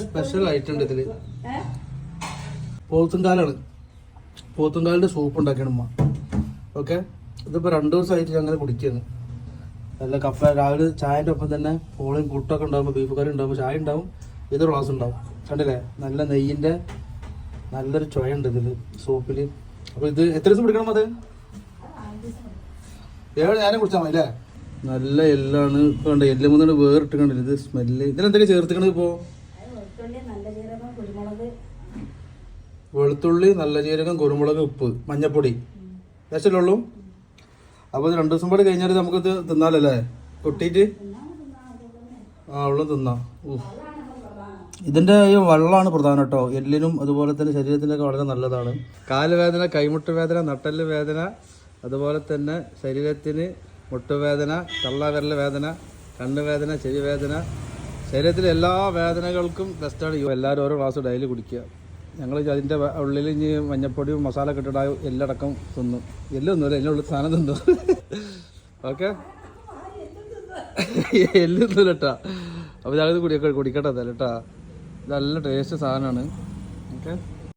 Special item ഉണ്ട് ഇതില്. പോത്തുംകാലാണ്. പോത്തുംകാലിന്റെ soup ഉണ്ടാക്കിയാണ് ഉമ്മ. ഓക്കെ, ഇതിപ്പോ 2 ദിവസമായിട്ട് ഞങ്ങൾ കുടിക്കുന്നു. നല്ല കപ്പ രാവിലെ ചായന്റെ ഒപ്പം തന്നെ പോളിയും പുട്ടൊക്കെ ഉണ്ടാകുമ്പോൾ ബീഫ് കറി ഉണ്ടാകുമ്പോൾ ചായ ഉണ്ടാവും, ഇതൊരു ഗ്ലാസ് ഉണ്ടാവും. കണ്ടില്ലേ, നല്ല നെയ്യിന്റെ നല്ലൊരു ചുവയുണ്ട് ഇതില് സൂപ്പില്. അപ്പൊ ഇത് എത്ര ദിവസം കുടിക്കണം? അത് 7 നേരം കുടിച്ചാൽ മതി അല്ലേ? നല്ല എല്ലാണ്. കണ്ട എല്ല് മുന്നിട്ട് വേറിട്ട് കണ്ടില്ല ഇത് സ്മെല്ല്. ഇതിനെന്തൊക്കെ ചേർത്തിക്കണത് ഇപ്പോ? വെളുത്തുള്ളി, നല്ല ജീരകം, കുരുമുളക്, ഉപ്പ്, മഞ്ഞപ്പൊടി, ഉള്ളൂ. അപ്പോൾ ഇത് 2 ദിവസം കൂടി കഴിഞ്ഞാൽ നമുക്കിത് തിന്നാലല്ലേ കൊട്ടിയിട്ട്? വെള്ളം തിന്നാം. ഇതിൻ്റെ ഈ വെള്ളമാണ് പ്രധാനം കേട്ടോ. എല്ലിനും അതുപോലെ തന്നെ ശരീരത്തിനൊക്കെ വളരെ നല്ലതാണ്. കാലുവേദന, കൈമുട്ട് വേദന, നട്ടെല്ല് വേദന, അതുപോലെ തന്നെ ശരീരത്തിന് മുട്ടുവേദന, തള്ളവിരൽ വേദന, കണ്ണുവേദന, ചെവി വേദന, ശരീരത്തിലെ എല്ലാ വേദനകൾക്കും ബെസ്റ്റാണ്. എല്ലാവരും ഓരോ ഗ്ലാസ് ഡെയിലി കുടിക്കുക. ഞങ്ങൾ അതിൻ്റെ ഉള്ളിൽ ഇനി മഞ്ഞപ്പൊടിയും മസാല കെട്ടിടായും എല്ലടക്കം തിന്നും. എല്ലൊന്നുമില്ല, എല്ലാം ഉള്ളിൽ സാധനം തിന്നും. ഓക്കെ, എല്ലൊന്നുമില്ല കേട്ടാ. അപ്പോൾ ഞങ്ങൾ കുടിക്കട്ടെ കേട്ടാ. നല്ല ടേസ്റ്റ് സാധനമാണ്. ഓക്കെ.